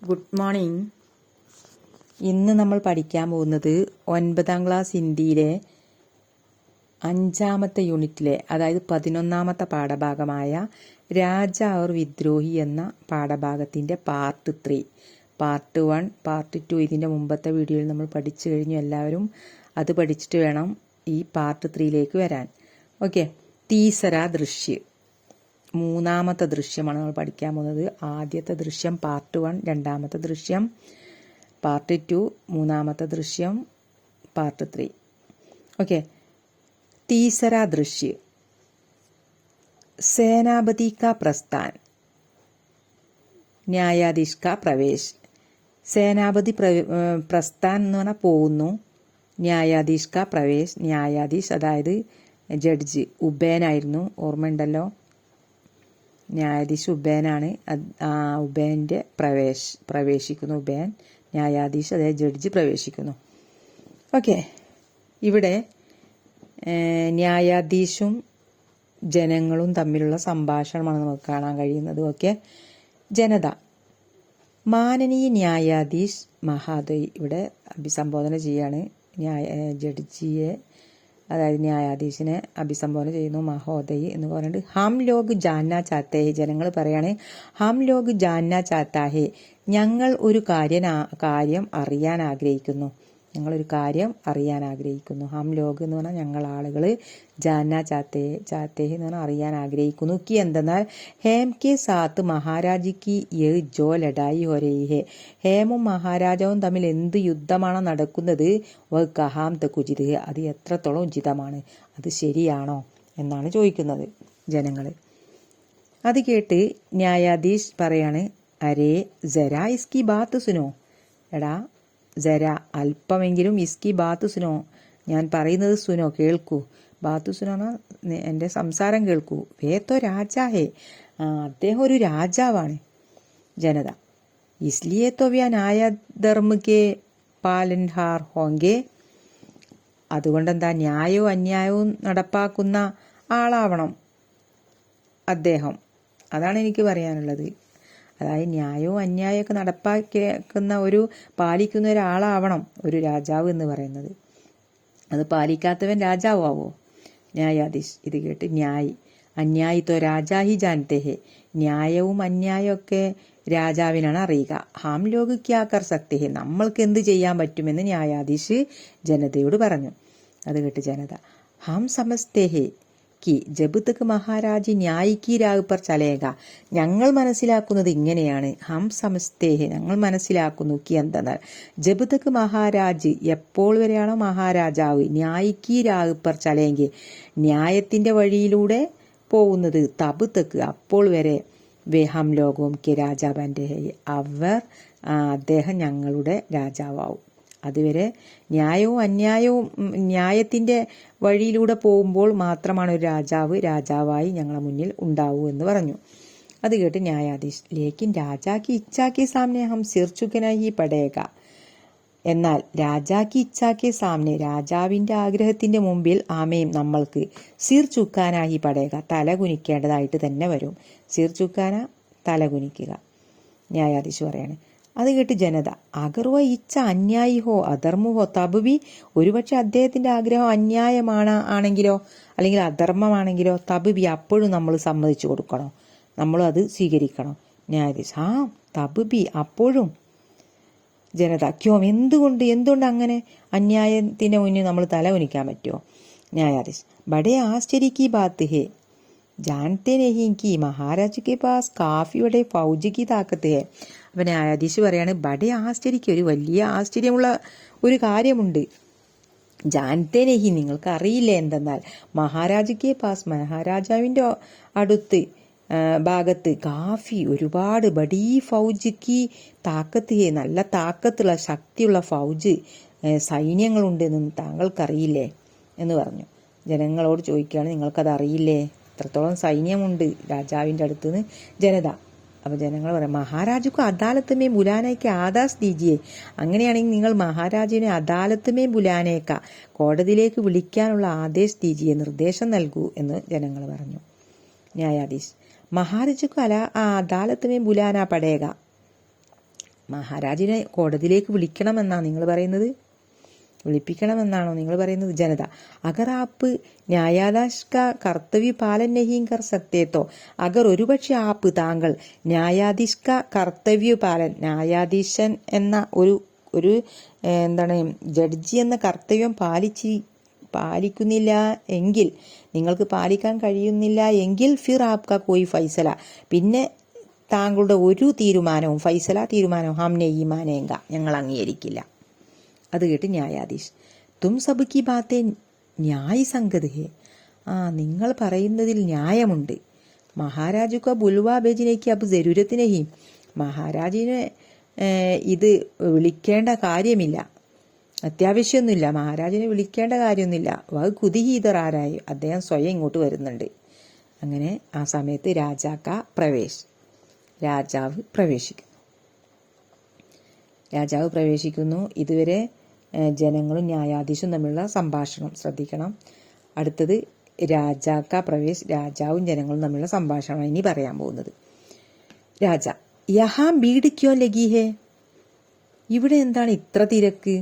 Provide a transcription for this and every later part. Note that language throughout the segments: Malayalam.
Good morning. ഇന്ന് നമ്മൾ പഠിക്കാൻ പോകുന്നത് 9ാം ക്ലാസ് ഹിന്ദിയിലെ 5ാമത്തെ യൂണിറ്റിലെ, അതായത് 11ാമത്തെ പാഠഭാഗമായ രാജ ഔർ വിദ്രോഹി എന്ന പാഠഭാഗത്തിൻ്റെ പാർട്ട് 3. പാർട്ട് 1, പാർട്ട് 2 ഇതിൻ്റെ മുമ്പത്തെ വീഡിയോയിൽ നമ്മൾ പഠിച്ചു കഴിഞ്ഞു. എല്ലാവരും അത് പഠിച്ചിട്ട് വേണം ഈ പാർട്ട് 3ലേക്ക് വരാൻ. ഓക്കെ. തീസര ദൃശ്യ, 3ാമത്തെ ദൃശ്യമാണ് നമ്മൾ പഠിക്കാൻ പോകുന്നത്. ആദ്യത്തെ ദൃശ്യം പാർട്ട് 1, 2ാമത്തെ ദൃശ്യം പാർട്ട് 2, 3ാമത്തെ ദൃശ്യം പാർട്ട് 3. ഓക്കെ. तीसरा दृश्य, सेनापति का प्रस्थान, ന്യായാധീശ് का प्रवेश. സേനാപതി പ്രസ്ഥാൻ എന്ന് പറഞ്ഞാൽ പോകുന്നു, ന്യായാധീശ് का प्रवेश. ന്യായാധീശ് അതായത് ജഡ്ജ്, ഉബേനായിരുന്നു, ഓർമ്മയുണ്ടല്ലോ. ന്യായാധീശ് ഉബേനാണ്. ഉബേൻ്റെ പ്രവേശിക്കുന്നു. ഉബേൻ, ന്യായാധീശ് അതായത് ജഡ്ജ് പ്രവേശിക്കുന്നു. ഓക്കെ. ഇവിടെ ന്യായാധീശും ജനങ്ങളും തമ്മിലുള്ള സംഭാഷണമാണ് നമുക്ക് കാണാൻ കഴിയുന്നത്. ഓക്കെ. ജനത, മാനനീയ ന്യായാധീശ് മഹോദയ്, ഇവിടെ അഭിസംബോധന ചെയ്യാണ് ജഡ്ജിയെ, അതായത് ന്യായാധീശിനെ അഭിസംബോധന ചെയ്യുന്നു. മഹോദയ് എന്ന് പറഞ്ഞിട്ട് ഹം ലോഗ് ജാന്ന ചാത്തേ, ജനങ്ങൾ പറയാണ് ഹം ലോഗ് ജാന്ന ചാത്താ ഹേ, ഞങ്ങൾ ഒരു കാര്യം അറിയാൻ ആഗ്രഹിക്കുന്നു. ഞങ്ങളൊരു കാര്യം അറിയാൻ ആഗ്രഹിക്കുന്നു. ഹം ലോഗ് എന്ന് പറഞ്ഞാൽ ഞങ്ങൾ ആളുകൾ, ജാന്ന ചാത്തേ എന്ന് പറഞ്ഞാൽ അറിയാൻ ആഗ്രഹിക്കുന്നു. കി എന്തെന്നാൽ ഹേം കെ സാത്ത് മഹാരാജിക്ക് യേ ജോ ലഡായി ഹോ രഹി ഹേ, ഹേമും മഹാരാജാവും തമ്മിൽ എന്ത് യുദ്ധമാണോ നടക്കുന്നത്, വ കഹാം തക് ഉചിത് ഹേ, അത് എത്രത്തോളം ഉചിതമാണ്, അത് ശരിയാണോ എന്നാണ് ചോദിക്കുന്നത് ജനങ്ങൾ. അത് കേട്ട് ന്യായാധീശ് പറയാണ്, അരേ ജരാ ഇസ്കി ബാത്ത് സുനോ, എടാ ജര അല്പമെങ്കിലും ഇസ്കി ബാത്ത് സുനോ, ഞാൻ പറയുന്നത് സുനോ, കേൾക്കൂ. ബാത്ത് സുനോ എന്നാൽ എൻ്റെ സംസാരം കേൾക്കൂ. വേത്തോ രാജാ ഹേ, അദ്ദേഹം ഒരു രാജാവാണ്. ജനത, ഇസ്ലിയെ തോ വ്യാ ന്യായ ധർമ്മ കെ പാലൻഹാർ ഹോങ്കെ, അതുകൊണ്ടെന്താ ന്യായവും അന്യായവും നടപ്പാക്കുന്ന ആളാവണം അദ്ദേഹം. അതാണ് എനിക്ക് പറയാനുള്ളത്. അതായത് ന്യായവും അന്യായമൊക്കെ നടപ്പാക്കുന്ന പാലിക്കുന്ന ഒരാളാവണം ഒരു രാജാവ് എന്ന് പറയുന്നത്. അത് പാലിക്കാത്തവൻ രാജാവോ? ന്യായാധീശ് ഇത് കേട്ട് അന്യായിത്തോ രാജാഹി ജാനത്തെ ഹേ, ന്യായവും അന്യായമൊക്കെ രാജാവിനാണ് അറിയുക. ഹാം ലോഗ് ക്യാ കർ സക്തേ ഹേ, നമ്മൾക്ക് എന്ത് ചെയ്യാൻ പറ്റുമെന്ന് ന്യായാധീശ് ജനതയോട് പറഞ്ഞു. അത് കേട്ട് ജനത, ഹാം സമസ്തേ ഹേ കി ജബ് തക് മഹാരാജ് ന്യായ് കി രാഹ് പർ ചലേഗ, ഞങ്ങൾ മനസ്സിലാക്കുന്നത് ഇങ്ങനെയാണ്. ഹം സമസ്തേഹ്, ഞങ്ങൾ മനസ്സിലാക്കുന്നു. കി എന്തെന്നാൽ ജബ് തക് മഹാരാജ്, എപ്പോൾ വരെയാണോ മഹാരാജാവ്, ന്യായ് കി രാഹ് പർ ചലേങ്കെ, ന്യായത്തിന്റെ വഴിയിലൂടെ പോകുന്നത്, തബ് തക് അപ്പോൾ വരെ, വേ ഹം ലോകവും കെ രാജാ ബന്റെ ഹേ, അദ്ദേഹം ഞങ്ങളുടെ രാജാവാവും. അതുവരെ ന്യായവും അന്യായവും ന്യായത്തിന്റെ വഴിയിലൂടെ പോകുമ്പോൾ മാത്രമാണ് ഒരു രാജാവായി ഞങ്ങളുടെ മുന്നിൽ ഉണ്ടാവൂ എന്ന് പറഞ്ഞു. അത് കേട്ട് ന്യായാധീശ്, ലേക്കിൻ രാജാക്ക് ഇച്ഛാക്കി സാമനെ ഹം സിർ ചുക്കനായി പടേക, എന്നാൽ രാജാക്ക് ഇച്ഛാക്കി സാമനെ, രാജാവിന്റെ ആഗ്രഹത്തിന്റെ മുമ്പിൽ ആമയും നമ്മൾക്ക് സിർ ചുക്കാനായി പടേക, തല കുനിക്കേണ്ടതായിട്ട് തന്നെ വരും. സിർ ചുക്കാന, തല കുനിക്കുക. ന്യായാധീശ് പറയാണ്. അത് കേട്ട് ജനത, അഗർവ ഇച്ഛ അന്യായി ഹോ അധർമ്മ ഹോ തബുബി, ഒരുപക്ഷെ അദ്ദേഹത്തിന്റെ ആഗ്രഹം ആണെങ്കിലോ അല്ലെങ്കിൽ അധർമ്മമാണെങ്കിലോ, തബുബി അപ്പോഴും നമ്മൾ സമ്മതിച്ചു കൊടുക്കണോ, നമ്മളും അത് സ്വീകരിക്കണം. ന്യായാധീശ്, തബുബി അപ്പോഴും. ജനത, ക്യോം എന്തുകൊണ്ട് അങ്ങനെ അന്യായത്തിന്റെ മുന്നിൽ നമ്മൾ തല കുനിക്കാൻ പറ്റുമോ? ന്യായാധീശ്, ബഡേ ആശ്ചര്യ കി ബാത്ത് ഹേ, ജാനത്തെ നഹീ കി മഹാരാജ് കെ പാസ് കാഫി ബഡേ ഫൗജ് കി താക്കത്ത് ഹേ. അപ്പൊ ന്യായാധീശ് പറയാണ്, ബഡേ ആശ്ചര്യക്ക്, ഒരു വലിയ ആശ്ചര്യമുള്ള ഒരു കാര്യമുണ്ട്. ജാനത്തെ നഹി, നിങ്ങൾക്ക് അറിയില്ല എന്തെന്നാൽ മഹാരാജ് കെ പാസ്, മഹാരാജാവിന്റെ അടുത്ത് ഭാഗത്ത്, കാഫി ഒരുപാട്, ബഡീ ഫൗജ് കി താക്കത്ത് ഹേ, നല്ല താക്കത്തുള്ള ശക്തിയുള്ള ഫൗജ് സൈന്യങ്ങളുണ്ടെന്ന് താങ്കൾക്കറിയില്ലേ എന്ന് പറഞ്ഞു. ജനങ്ങളോട് ചോദിക്കുകയാണ്, നിങ്ങൾക്കത് അറിയില്ലേ, എത്രത്തോളം സൈന്യമുണ്ട് രാജാവിന്റെ അടുത്തുനിന്ന്? ജനത, അപ്പൊ ജനങ്ങൾ പറയാം, മഹാരാജുക്ക് അദാലത്തുമേ ബുലാനയ്ക്ക് ആദാസ് ദീജിയെ, അങ്ങനെയാണെങ്കിൽ നിങ്ങൾ മഹാരാജുവിനെ അദാലത്തുമേ ബുലാനേക്ക, കോടതിയിലേക്ക് വിളിക്കാനുള്ള ആദേശ് ദീജിയെ, നിർദ്ദേശം നൽകൂ എന്ന് ജനങ്ങൾ പറഞ്ഞു. ന്യായാധീശ്, മഹാരാജുക്ക് അദാലത്തുമേ ബുലാന പടേക, മഹാരാജിനെ കോടതിയിലേക്ക് വിളിക്കണമെന്നാണ് നിങ്ങൾ പറയുന്നത്? വിളിപ്പിക്കണമെന്നാണോ നിങ്ങൾ പറയുന്നത്? ജനത. അഗർ ആപ്പ് ന്യായാധീശ് കാ കർത്തവ്യ പാലൻ നഹീം കർ സക്തേ തോ, അഗർ ഒരുപക്ഷെ ആപ്പ് താങ്കൾ ന്യായാധീശ് കാ കർത്തവ്യ പാലൻ, ന്യായാധീശൻ എന്ന ഒരു എന്താണ് ജഡ്ജി എന്ന കർത്തവ്യം പാലിക്കുന്നില്ല എങ്കിൽ, നിങ്ങൾക്ക് പാലിക്കാൻ കഴിയുന്നില്ല എങ്കിൽ, ഫിർ ആപ്ക കോയി ഫൈസല, പിന്നെ താങ്കളുടെ ഒരു തീരുമാനവും, ഫൈസല തീരുമാനവും, ഹം നെയ്യ് മാനേങ്ക, ഞങ്ങൾ അംഗീകരിക്കില്ല. അത് കേട്ട് ന്യായാധീശ്, തും സബ് കി ബാത്തേ ന്യായ് സംഗത് ഹേ, നിങ്ങൾ പറയുന്നതിൽ ന്യായമുണ്ട്. മഹാരാജു ക ബുൽവാ ഭേജനേക്ക് അബ് ജരൂരത്ത് നഹീം, മഹാരാജിനെ ഇത് വിളിക്കേണ്ട കാര്യമില്ല, അത്യാവശ്യമൊന്നുമില്ല, മഹാരാജിനെ വിളിക്കേണ്ട കാര്യമൊന്നുമില്ല. വ കുതിഹി ഇതറാരായി, അദ്ദേഹം സ്വയം ഇങ്ങോട്ട് വരുന്നുണ്ട്. അങ്ങനെ ആ സമയത്ത് രാജാവ് പ്രവേശിക്കുന്നു. ഇതുവരെ ജനങ്ങളും ന്യായാധീശും തമ്മിലുള്ള സംഭാഷണം ശ്രദ്ധിക്കണം. അടുത്തത് രാജാവും ജനങ്ങളും തമ്മിലുള്ള സംഭാഷണമാണ് ഇനി പറയാൻ പോകുന്നത്. രാജ, യഹാം ഭീഡ് ക്യോ ലഗി ഹേ, ഇവിടെ എന്താണ് ഇത്ര തിരക്ക്?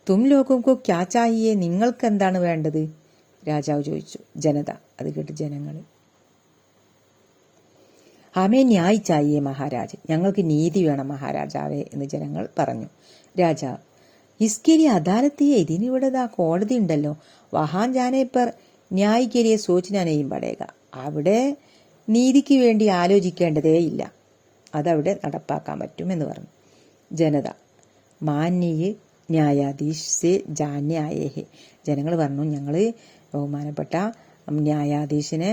തും ലോഗോം കോ ക്യാ ചാഹിയേ, നിങ്ങൾക്ക് എന്താണ് വേണ്ടത്? രാജാവ് ചോദിച്ചു. ജനത. അത് കേട്ട് ജനങ്ങൾ, ഹമേ ന്യായ് ചാഹിയേ മഹാരാജ്, ഞങ്ങൾക്ക് നീതി വേണം മഹാരാജാവേ എന്ന് ജനങ്ങൾ പറഞ്ഞു. രാജാവ്, ഇസ്കേലി അദാലത്തിയെ, ഇതിനിവിടെ കോടതി ഉണ്ടല്ലോ, വഹാൻ ജാനേ പർ ന്യായ് കേലിയെ സോച്ച്നാ നെയ്യും പടേക, അവിടെ നീതിക്ക് വേണ്ടി ആലോചിക്കേണ്ടതേ ഇല്ല, അതവിടെ നടപ്പാക്കാൻ പറ്റും എന്ന് പറഞ്ഞു. ജനത. മാന്യ ന്യായാധീശ് സെ ജാന്യ ആയേ ഹെ, ജനങ്ങൾ പറഞ്ഞു, ഞങ്ങൾ ബഹുമാനപ്പെട്ട ന്യായാധീശനെ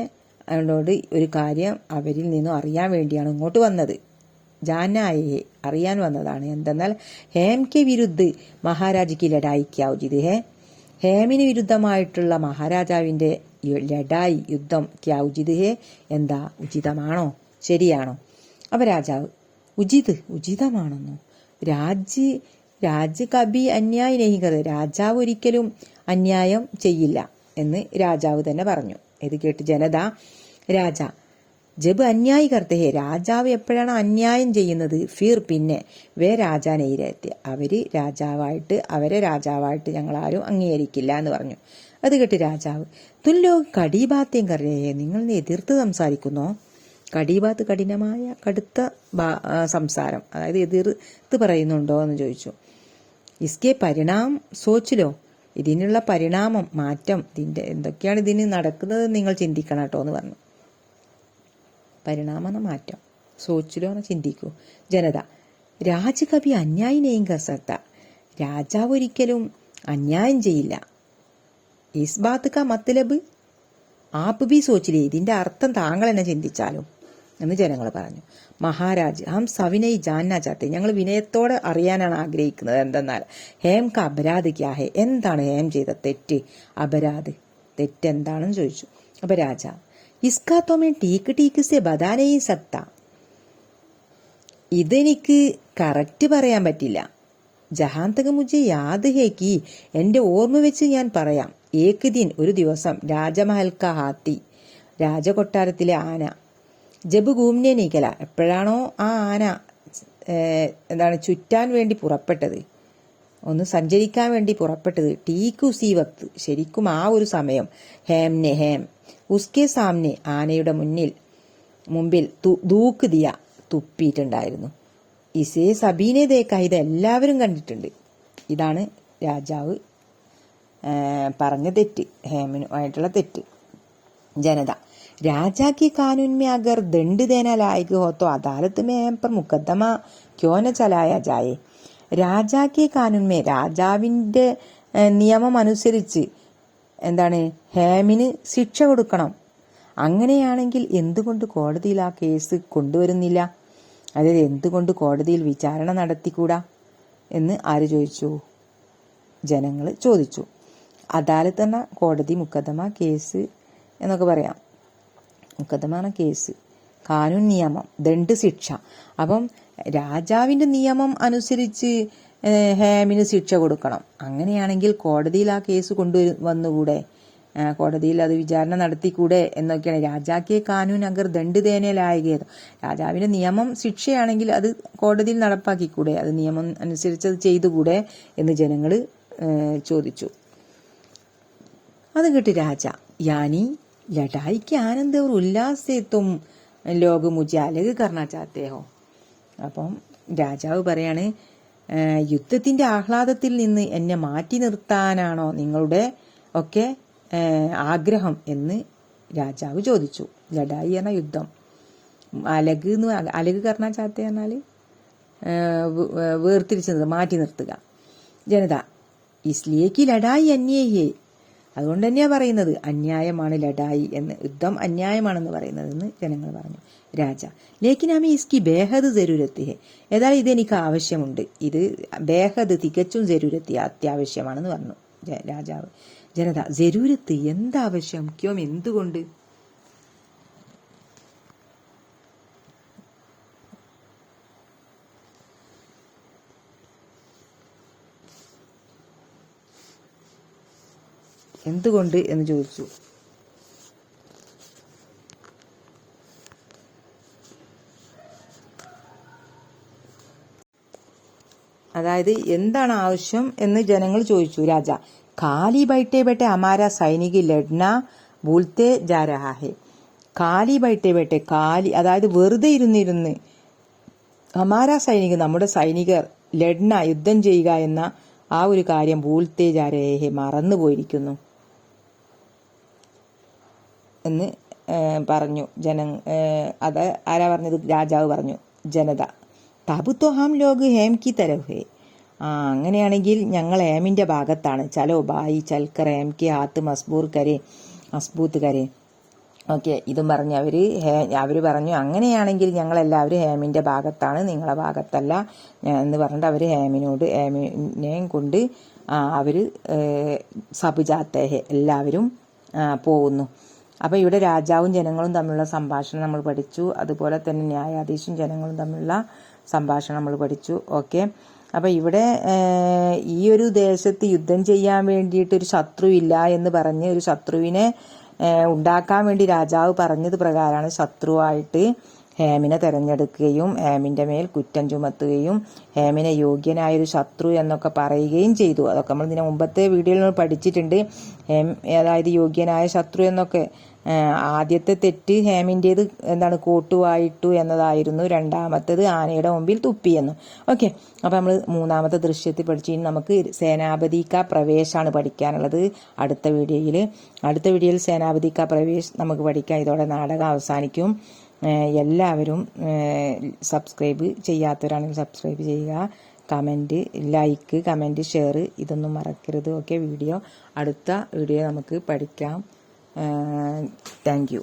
അവരോട് ഒരു കാര്യം അവരിൽ നിന്നും അറിയാൻ വേണ്ടിയാണ് ഇങ്ങോട്ട് വന്നത്. ജാനായേ, അറിയാൻ വന്നതാണ്. എന്തെന്നാൽ ഹേം കെ വിരുദ്ധ മഹാരാജയ്ക്ക് ലഡായിക്ക് ഔചിത് ഹേ, ഹേമിന് വിരുദ്ധമായിട്ടുള്ള മഹാരാജാവിന്റെ ലഡായി യുദ്ധം ഔചിത് ഹേ, എന്താ ഉചിതമാണോ, ശരിയാണോ? അപ്പൊ രാജാവ്, ഉചിതമാണെന്നോ? രാജ് കബി അന്യായ നഹികർ, രാജാവ് ഒരിക്കലും അന്യായം ചെയ്യില്ല എന്ന് രാജാവ് തന്നെ പറഞ്ഞു. ഇത് കേട്ട് ജനത. രാജ, ജബ് അന്യായി കർത്തേ, രാജാവ് എപ്പോഴാണ് അന്യായം ചെയ്യുന്നത്, ഫിർ പിന്നെ, വേ രാജാ നെയ്യത്തെ, അവരെ രാജാവായിട്ട് ഞങ്ങളാരും അംഗീകരിക്കില്ല എന്ന് പറഞ്ഞു. അത് കേട്ട് രാജാവ്, തുല്ലോ കടീബാത്തേം കറേ, നിങ്ങൾ എതിർത്ത് സംസാരിക്കുന്നോ? കടീബാത്ത് കടുത്ത സംസാരം, അതായത് എതിർത്ത് പറയുന്നുണ്ടോ എന്ന് ചോദിച്ചു. ഇസ്കെ പരിണാം സോച്ചിലോ, ഇതിനുള്ള പരിണാമം, മാറ്റം, എന്തൊക്കെയാണ് ഇതിന് നടക്കുന്നത് നിങ്ങൾ ചിന്തിക്കണം കേട്ടോ എന്ന് പറഞ്ഞു. പരിണാമ മാറ്റം, സോച്ചിലോ ചിന്തിക്കൂ. ജനത. രാജകവി അന്യായിനെയും കസത്ത, രാജാവ് ഒരിക്കലും അന്യായം ചെയ്യില്ല. ഇസ് ബാത്ത് കാ മത്ലബ് ആപ്പ് ബി സോച്ചിലേ, ഇതിന്റെ അർത്ഥം താങ്കൾ എന്നെ ചിന്തിച്ചാലും എന്ന് ജനങ്ങൾ പറഞ്ഞു. മഹാരാജ്, ഹം സവിനയ് ജാന്നാ ചാത്തെ, ഞങ്ങൾ വിനയത്തോടെ അറിയാനാണ് ആഗ്രഹിക്കുന്നത്. എന്തെന്നാൽ ഹേം ക അപരാധ് ക്യാ ഹേ, എന്താണ് ഹേം ചെയ്ത തെറ്റ്, തെറ്റെന്താണെന്ന് ചോദിച്ചു. അപ്പൊ രാജ, ഇസ്കാ തോ മേ ടീക്ക് സെ ബതാനേ സക്ത, ഇതെനിക്ക് കറക്റ്റ് പറയാൻ പറ്റില്ല. ജഹാൻ തക് മുझे യാദ് ഹേ കി, എന്റെ ഓർമ്മ വെച്ച് ഞാൻ പറയാം. ഏക് ദിൻ, ഒരു ദിവസം, രാജമഹൽ കാ ഹാത്തി, രാജകൊട്ടാരത്തിലെ ആന, ജബ് ഗൂംനെ നീക്കല, എപ്പോഴാണോ ആ ആന ചുറ്റാൻ വേണ്ടി പുറപ്പെട്ടത്, ഒന്ന് സഞ്ചരിക്കാൻ വേണ്ടി പുറപ്പെട്ടത്, ടീക്കു സി വക്ത്, ശരിക്കും ആ ഒരു സമയം, ഹേം ഉസ്കെ സാമ്നെ, ആനയുടെ മുമ്പിൽ ദൂക്ക് ദിയ, തുപ്പിയിട്ടുണ്ടായിരുന്നു. ഇസേ സബീനെ ദേക്ക, ഇത് എല്ലാവരും കണ്ടിട്ടുണ്ട്. ഇതാണ് രാജാവ് പറഞ്ഞ തെറ്റ്, ഹേമനുമായിട്ടുള്ള തെറ്റ്. ജനത. രാജാ की कानून में अगर दंड देना लायक हो तो अदालत में हम पर मुकदमा क्यों न चलाया जाए, രാജാക്കി കാനൂൻ മേ, രാജാവിന്റെ നിയമം അനുസരിച്ച് ഹേമിന് ശിക്ഷ കൊടുക്കണം. അങ്ങനെയാണെങ്കിൽ എന്തുകൊണ്ട് കോടതിയിൽ ആ കേസ് കൊണ്ടുവരുന്നില്ല, അതായത് എന്തുകൊണ്ട് കോടതിയിൽ വിചാരണ നടത്തിക്കൂടാ എന്ന് ആര് ചോദിച്ചു? ജനങ്ങൾ ചോദിച്ചു. അദാലത്ത് എന്ന കോടതി, മുക്കദ്ദമ കേസ് എന്നൊക്കെ പറയാം. മുക്കദ്ദമാണ് കേസ്, കാനൂൻ നിയമം, ദണ്ഡ് ശിക്ഷ. അപ്പം രാജാവിന്റെ നിയമം അനുസരിച്ച് ഹേമിന് ശിക്ഷ കൊടുക്കണം. അങ്ങനെയാണെങ്കിൽ കോടതിയിൽ ആ കേസ് കൊണ്ടുവന്നുകൂടെ കോടതിയിൽ അത് വിചാരണ നടത്തിക്കൂടെ എന്നൊക്കെയാണ്. രാജാക്കെ കാനൂൻ അഗർ ദണ്ഡ് ദേനലായകേത്, രാജാവിന്റെ നിയമം ശിക്ഷയാണെങ്കിൽ അത് കോടതിയിൽ നടപ്പാക്കിക്കൂടെ, അത് നിയമം അനുസരിച്ച് അത് ചെയ്തുകൂടെ എന്ന് ജനങ്ങൾ ചോദിച്ചു. അത് കേട്ട് രാജ യാനി ലഡായിക്ക് ആനന്ദ് और उल्लास से तुम लोग मुझे अलग करना चाहते हो. അപ്പം രാജാവ് പറയാണ്, യുദ്ധത്തിന്റെ ആഹ്ലാദത്തിൽ നിന്ന് എന്നെ മാറ്റി നിർത്താനാണോ നിങ്ങളുടെ ഒക്കെ ആഗ്രഹം എന്ന് രാജാവ് ചോദിച്ചു. ലഡായി എന്ന യുദ്ധം, അലഗ് കർണ ചാത്ത എന്നാൽ വേർതിരിച്ച് മാറ്റി നിർത്തുക. ജനത ഇസ്ലിയേക്ക് ലഡായി അന്യായേ, അതുകൊണ്ട് തന്നെയാ പറയുന്നത് അന്യായമാണ് ലഡായി എന്ന്, യുദ്ധം അന്യായമാണെന്ന് പറയുന്നതെന്ന് ജനങ്ങൾ പറഞ്ഞു. രാജ ലേക്കിനാമി ഇസ്കി ബേഹദ് ജരൂരത്തി ഹെ, ഏതായാലും ഇതെനിക്ക് ആവശ്യമുണ്ട്, ഇത് ബേഹദ് തികച്ചും ജരൂരത്തി അത്യാവശ്യമാണെന്ന് പറഞ്ഞു രാജാവ്. ജനത ജരൂരത്ത് എന്താവശ്യം, ക്യോം എന്തുകൊണ്ട്? എന്തുകൊണ്ട് എന്ന് ചോദിച്ചു. അതായത് എന്താണ് ആവശ്യം എന്ന് ജനങ്ങൾ ചോദിച്ചു. രാജ കാലി ബൈട്ടെ ബൈട്ടെ അമാര സൈനിക ലഡ്ന ഭൂൽത്തെ ജാ രഹാ ഹെ, കാലി ബൈട്ടെ ബൈട്ടെ, കാലി അതായത് വെറുതെ ഇരുന്നിരുന്ന്, അമാര സൈനിക നമ്മുടെ സൈനികർ, ലഡ്ന യുദ്ധം ചെയ്യുക എന്ന ആ ഒരു കാര്യം ഭൂൽത്തെ ജാ രഹേ ഹെ മറന്നു പോയിരിക്കുന്നു എന്ന് പറഞ്ഞു. അത് ആരാ പറഞ്ഞത്? രാജാവ് പറഞ്ഞു. ജനത തബ് തോ ഹം ലോഗ് ഹേം കി തരഫ് ഹേ, അങ്ങനെയാണെങ്കിൽ ഞങ്ങൾ ഹേമിന്റെ ഭാഗത്താണ്. ചലോ ബായി ചൽക്കർ ഹേം കെ ഹാത്ത് മസ്ബൂത്ത് കരേ. ഓക്കെ, ഇതും പറഞ്ഞു അവര് പറഞ്ഞു അങ്ങനെയാണെങ്കിൽ ഞങ്ങളെല്ലാവരും ഹേമിന്റെ ഭാഗത്താണ്, നിങ്ങളെ ഭാഗത്തല്ല എന്ന് പറഞ്ഞിട്ട് അവര് ഹേമിനെയും കൊണ്ട് അവര് സബ് ജാത്തേ ഹെ, എല്ലാവരും പോകുന്നു. അപ്പൊ ഇവിടെ രാജാവും ജനങ്ങളും തമ്മിലുള്ള സംഭാഷണം നമ്മൾ പഠിച്ചു. അതുപോലെ തന്നെ ന്യായാധീശും ജനങ്ങളും തമ്മിലുള്ള സംഭാഷണം നമ്മൾ പഠിച്ചു. ഓക്കെ, അപ്പൊ ഇവിടെ ഈ ഒരു ദേശത്ത് യുദ്ധം ചെയ്യാൻ വേണ്ടിയിട്ട് ഒരു ശത്രു ഇല്ല എന്ന് പറഞ്ഞ് ഒരു ശത്രുവിനെ ഉണ്ടാക്കാൻ വേണ്ടി രാജാവ് പറഞ്ഞത് പ്രകാരമാണ് ശത്രുവായിട്ട് ഹേമിനെ തെരഞ്ഞെടുക്കുകയും ഹേമിന്റെ മേൽ കുറ്റം ചുമത്തുകയും ഹേമിനെ യോഗ്യനായൊരു ശത്രു എന്നൊക്കെ പറയുകയും ചെയ്തു. അതൊക്കെ നമ്മൾ ഇതിന് മുമ്പത്തെ വീഡിയോയിൽ നമ്മൾ പഠിച്ചിട്ടുണ്ട്. അതായത് യോഗ്യനായ ശത്രു എന്നൊക്കെ. ആദ്യത്തെ തെറ്റ് ഹേമിൻ്റേത് എന്താണ്, കോട്ടുവായിട്ടു എന്നതായിരുന്നു. രണ്ടാമത്തേത് ആനയുടെ മുമ്പിൽ തുപ്പിയെന്നു. ഓക്കെ, അപ്പം നമ്മൾ മൂന്നാമത്തെ ദൃശ്യത്തിൽ പഠിച്ചു. ഇനി നമുക്ക് സേനാപതി കാ പ്രവേശാണ് പഠിക്കാനുള്ളത് അടുത്ത വീഡിയോയിൽ സേനാപതി കാ പ്രവേശ് നമുക്ക് പഠിക്കാം. ഇതോടെ നാടകം അവസാനിക്കും. എല്ലാവരും സബ്സ്ക്രൈബ് ചെയ്യാത്തവരാണെങ്കിൽ സബ്സ്ക്രൈബ് ചെയ്യുക. കമൻറ്റ്, ലൈക്ക്, കമൻറ്റ്, ഷെയർ ഇതൊന്നും മറക്കരുത്. ഓക്കെ, അടുത്ത വീഡിയോ നമുക്ക് പഠിക്കാം. Thank you.